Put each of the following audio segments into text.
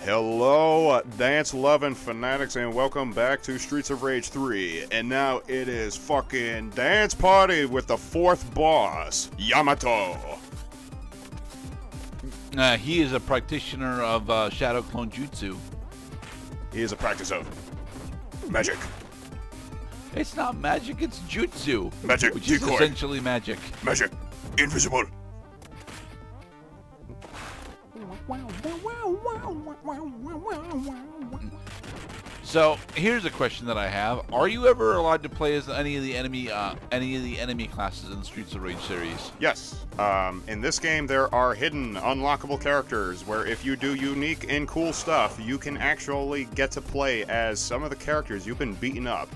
Hello, dance-loving fanatics, and welcome back to Streets of Rage 3. And now it is fucking dance party with the fourth boss, Yamato. He is a practitioner of Shadow Clone Jutsu. He is a practice of magic. It's not magic, it's jutsu. Magic, which decoy. is essentially magic. Magic, invisible. So here's a question that I have: are you ever allowed to play as any of the enemy classes in the Streets of Rage series? Yes. In this game, there are hidden, unlockable characters where if you do unique and cool stuff, you can actually get to play as some of the characters you've been beating up.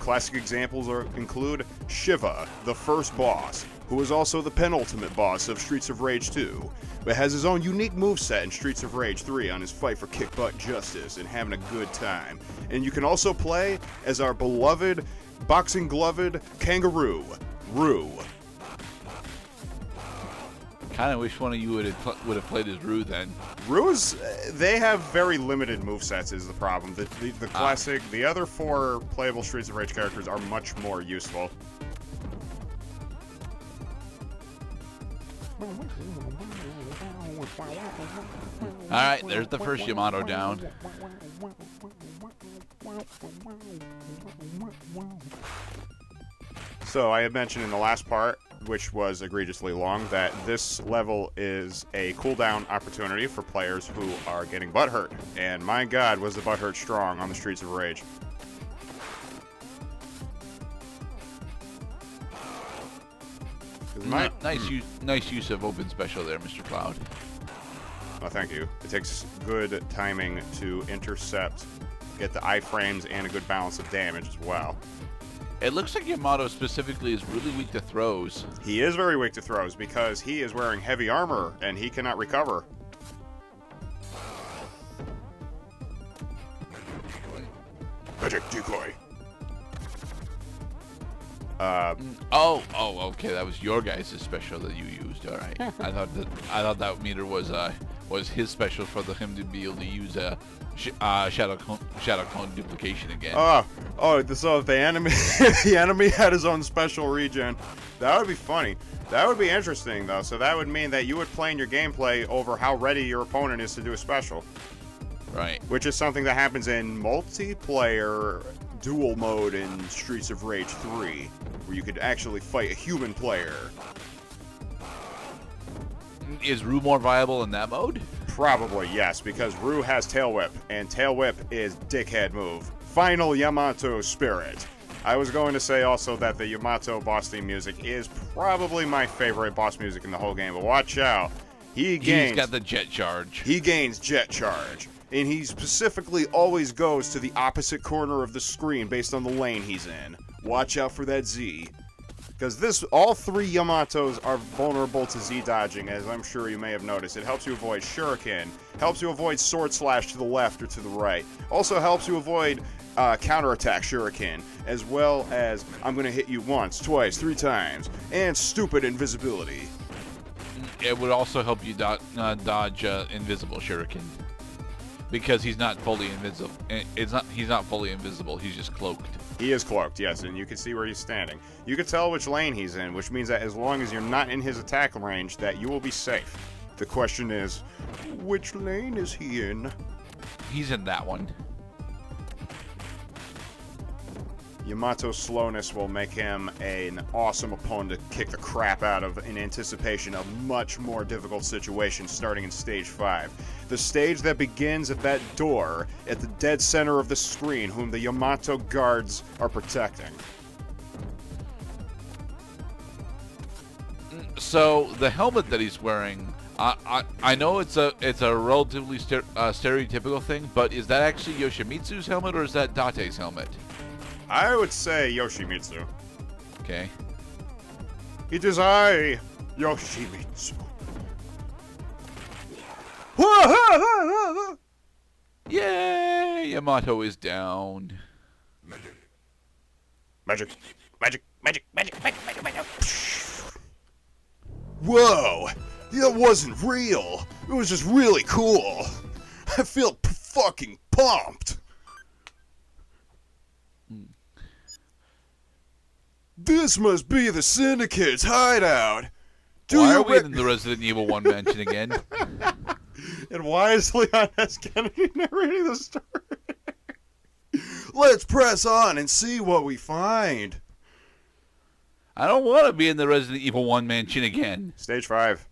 Classic examples include Shiva, the first boss, who is also the penultimate boss of Streets of Rage 2, but has his own unique moveset in Streets of Rage 3 on his fight for kick-butt justice and having a good time. And you can also play as our beloved, boxing-gloved kangaroo, Rue. Kind of wish one of you would have played as Rue then. Rue's, they have very limited movesets is the problem. The classic, the other four playable Streets of Rage characters are much more useful. Alright, there's the first Yamato down. So I had mentioned in the last part, which was egregiously long, that this level is a cooldown opportunity for players who are getting butthurt. And my god, was the butthurt strong on the Streets of Rage. Nice use of open special there, Mr. Cloud. Oh, thank you. It takes good timing to intercept, get the iframes, and a good balance of damage as well. It looks like Yamato specifically is really weak to throws. He is very weak to throws because he is wearing heavy armor and he cannot recover. Magic decoy. Okay, that was your guys' special that you used. All right, I thought that meter was his special for him to be able to use Shadow Clone duplication again. So if the enemy the enemy had his own special regen, that would be funny. That would be interesting though. So that would mean that you would plan your gameplay over how ready your opponent is to do a special. Right. Which is something that happens in multiplayer duel mode in Streets of Rage 3, where you could actually fight a human player. Is Rue more viable in that mode? Probably, yes, because Rue has Tail Whip, and Tail Whip is dickhead move. Final Yamato spirit. I was going to say also that the Yamato boss theme music is probably my favorite boss music in the whole game, but watch out. He's got the jet charge. He gains jet charge. And he specifically always goes to the opposite corner of the screen based on the lane he's in. Watch out for that Z. Because all three Yamatos are vulnerable to Z dodging, as I'm sure you may have noticed. It helps you avoid Shuriken, helps you avoid Sword Slash to the left or to the right. Also helps you avoid counterattack Shuriken, as well as I'm going to hit you once, twice, 3 times, and stupid invisibility. It would also help you dodge invisible Shuriken. Because he's not fully invisible. He's not fully invisible. He's just cloaked. He is cloaked, yes, and you can see where he's standing. You can tell which lane he's in, which means that as long as you're not in his attack range, that you will be safe. The question is, which lane is he in? He's in that one. Yamato's slowness will make him an awesome opponent to kick the crap out of in anticipation of much more difficult situations starting in Stage 5. The stage that begins at that door at the dead center of the screen, whom the Yamato guards are protecting. So the helmet that he's wearing, I know it's a relatively stereotypical thing, but is that actually Yoshimitsu's helmet or is that Date's helmet? I would say Yoshimitsu. Okay. It is I, Yoshimitsu. Yay! Yamato is down. Magic. Magic. Magic. Magic. Magic. Magic. Magic. Magic. Whoa! That wasn't real. It was just really cool. I feel fucking pumped. This must be the Syndicate's hideout. Why are we in the Resident Evil 1 mansion again? And why is Leon S. Kennedy narrating the story? Let's press on and see what we find. I don't want to be in the Resident Evil 1 mansion again. Stage 5.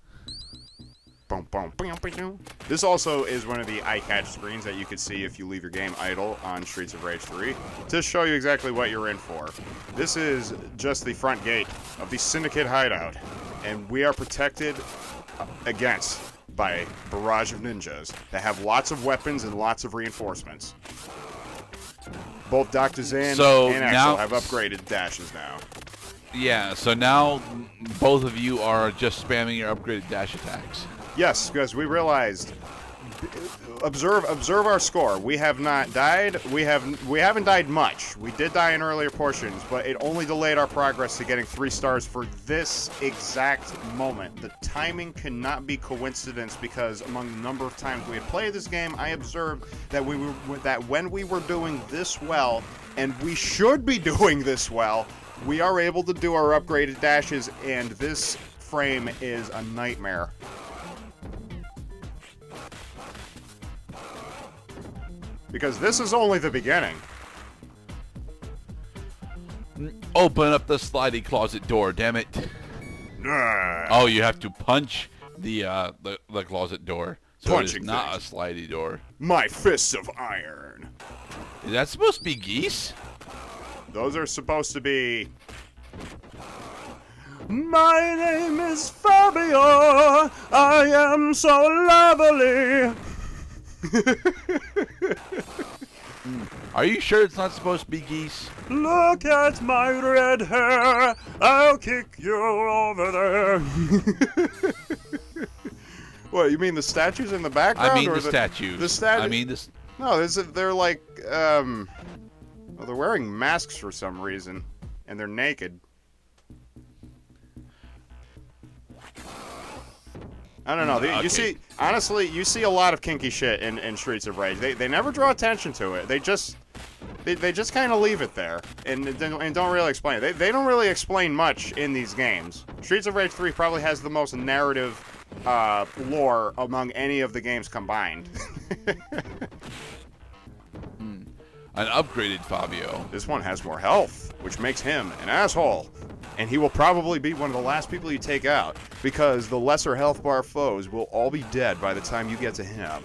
Boom, boom, boom, boom. This also is one of the eye-catch screens that you could see if you leave your game idle on Streets of Rage 3 to show you exactly what you're in for. This is just the front gate of the Syndicate hideout, and we are protected against by a barrage of ninjas that have lots of weapons and lots of reinforcements. Both Dr. Zan and Axel have upgraded dashes now. Yeah, so now both of you are just spamming your upgraded dash attacks. Yes, because we realized. Observe our score. We have not died. We haven't died much. We did die in earlier portions, but it only delayed our progress to getting 3 stars for this exact moment. The timing cannot be coincidence because among the number of times we had played this game, I observed that when we were doing this well, and we should be doing this well, we are able to do our upgraded dashes, and this frame is a nightmare. Because this is only the beginning. Open up the slidey closet door, damn it. Nah. Oh, you have to punch the closet door. So Punching it is not things. a slidey door. My fists of iron. Is that supposed to be geese? Those are supposed to be... My name is Fabio. I am so lovely. Are you sure it's not supposed to be geese? Look at my red hair. I'll kick you over there. What, you mean the statues in the background? I mean or the statues. The statues? I mean this. No, they're like, well, they're wearing masks for some reason, and they're naked. I don't know. Okay. You see, honestly, you see a lot of kinky shit in Streets of Rage. They never draw attention to it. They just kind of leave it there and don't really explain it. They don't really explain much in these games. Streets of Rage 3 probably has the most narrative lore among any of the games combined. An upgraded Fabio. This one has more health, which makes him an asshole. And he will probably be one of the last people you take out, because the lesser health bar foes will all be dead by the time you get to him.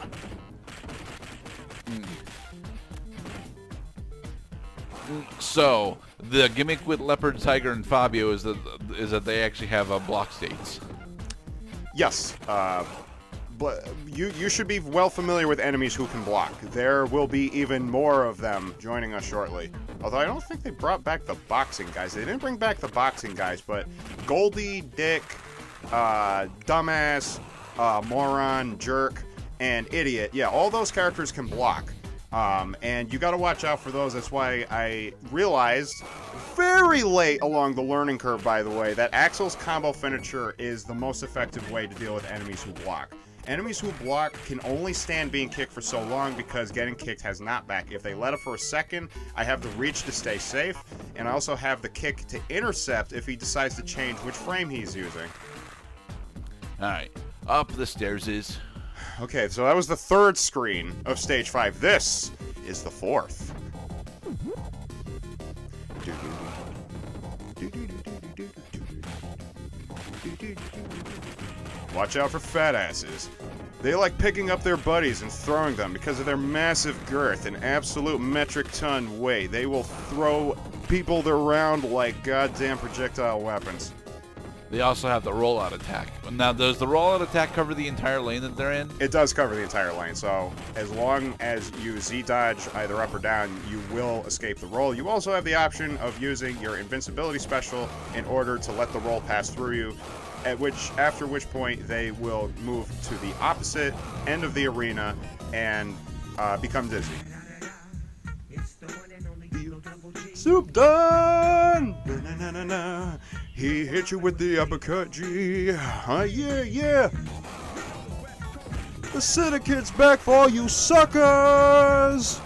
So, the gimmick with Leopard, Tiger, and Fabio is that they actually have block states. Yes, but you should be well familiar with enemies who can block. There will be even more of them joining us shortly. Although I don't think they brought back the boxing guys. They didn't bring back the boxing guys, but Goldie, Dick, Dumbass, Moron, Jerk, and Idiot, yeah, all those characters can block. And you gotta watch out for those. That's why I realized very late along the learning curve, by the way, that Axel's combo finisher is the most effective way to deal with enemies who block. Enemies who block can only stand being kicked for so long because getting kicked has knockback. If they let it for a second, I have the reach to stay safe, and I also have the kick to intercept if he decides to change which frame he's using. Alright, up the stairs is... Okay, so that was the 3rd screen of Stage 5. This is the 4th. Watch out for fat asses. They like picking up their buddies and throwing them because of their massive girth and absolute metric ton weight. They will throw people around like goddamn projectile weapons. They also have the rollout attack. Now, does the rollout attack cover the entire lane that they're in? It does cover the entire lane, so as long as you Z-dodge either up or down, you will escape the roll. You also have the option of using your invincibility special in order to let the roll pass through you, after which point they will move to the opposite end of the arena and become dizzy. Soup done! Na-na-na-na-na. He hit you with the uppercut, G. Yeah, yeah. The syndicate's back for all you suckers!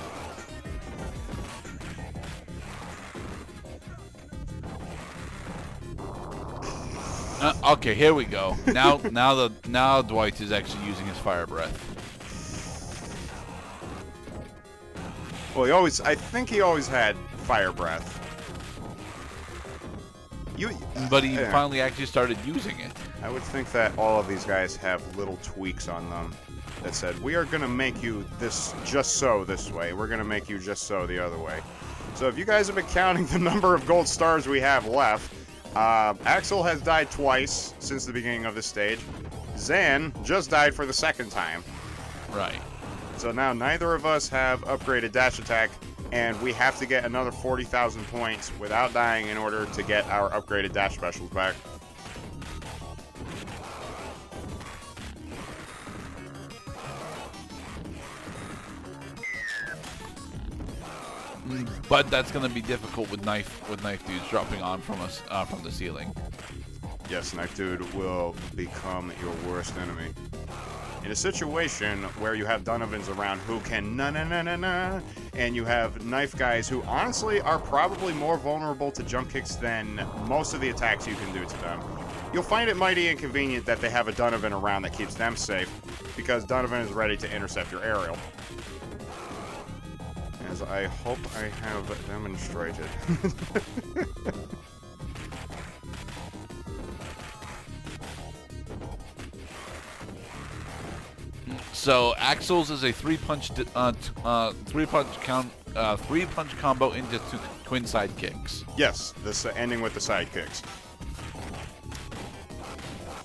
Okay, here we go. Now Dwight is actually using his fire breath. Well, I think he always had fire breath. But he finally actually started using it. I would think that all of these guys have little tweaks on them that said, we are going to make you this just so this way. We're going to make you just so the other way. So if you guys have been counting the number of gold stars we have left, Axel has died twice since the beginning of this stage. Zan just died for the second time. Right. So now neither of us have upgraded dash attack, and we have to get another 40,000 points without dying in order to get our upgraded dash specials back. But that's going to be difficult with knife dudes dropping on from us from the ceiling. Yes, Knife Dude will become your worst enemy. In a situation where you have Donovans around who can na-na-na-na-na, and you have knife guys who honestly are probably more vulnerable to jump kicks than most of the attacks you can do to them, you'll find it mighty inconvenient that they have a Donovan around that keeps them safe, because Donovan is ready to intercept your aerial. As I hope I have demonstrated. So Axel's is a three-punch combo into twin side kicks. Yes, this ending with the sidekicks.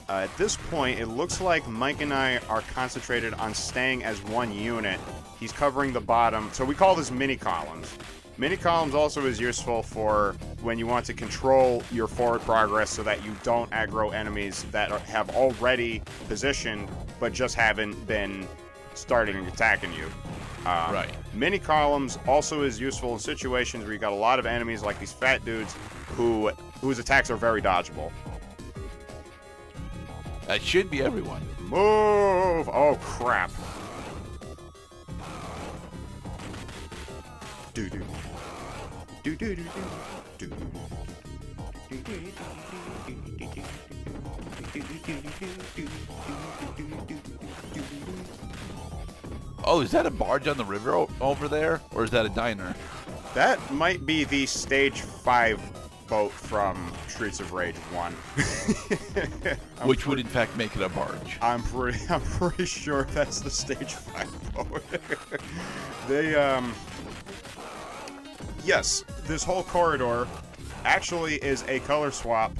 At this point, it looks like Mike and I are concentrated on staying as one unit. He's covering the bottom, so we call this mini columns. Mini columns also is useful for when you want to control your forward progress so that you don't aggro enemies that have already positioned but just haven't been starting attacking you. Right. Mini columns also is useful in situations where you got a lot of enemies like these fat dudes whose attacks are very dodgeable. That should be everyone. Move! Oh crap. Oh, is that a barge on the river over there? Or is that a diner? That might be the Stage 5 boat from Streets of Rage 1. Which would in fact make it a barge. I'm pretty sure that's the Stage 5 boat. Yes, this whole corridor actually is a color swap.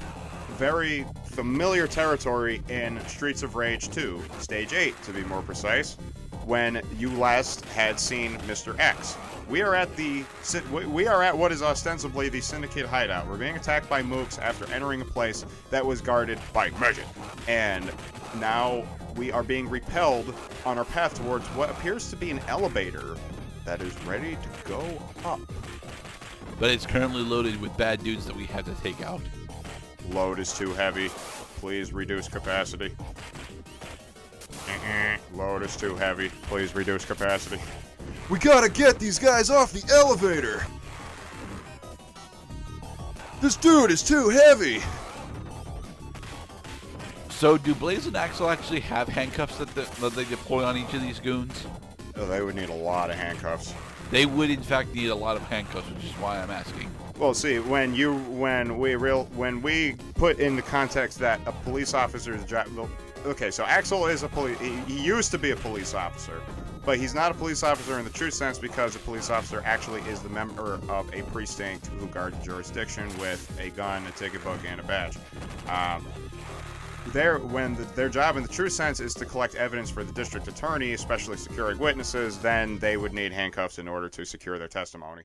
Very familiar territory in Streets of Rage 2, Stage 8 to be more precise, when you last had seen Mr. X. We are at what is ostensibly the Syndicate hideout. We're being attacked by mooks after entering a place that was guarded by magic. And now we are being repelled on our path towards what appears to be an elevator that is ready to go up. But it's currently loaded with bad dudes that we have to take out. Load is too heavy. Please reduce capacity. Load is too heavy. Please reduce capacity. We gotta get these guys off the elevator! This dude is too heavy! So do Blaze and Axel actually have handcuffs that they deploy on each of these goons? Oh, they would need a lot of handcuffs. They would in fact need a lot of handcuffs, which is why I'm asking. Well, see, when we put in the context that a police officer's job. Okay, so Axel is a police. He used to be a police officer, but he's not a police officer in the true sense because a police officer actually is the member of a precinct who guards jurisdiction with a gun, a ticket book, and a badge. Their job in the true sense is to collect evidence for the district attorney, especially securing witnesses, then they would need handcuffs in order to secure their testimony.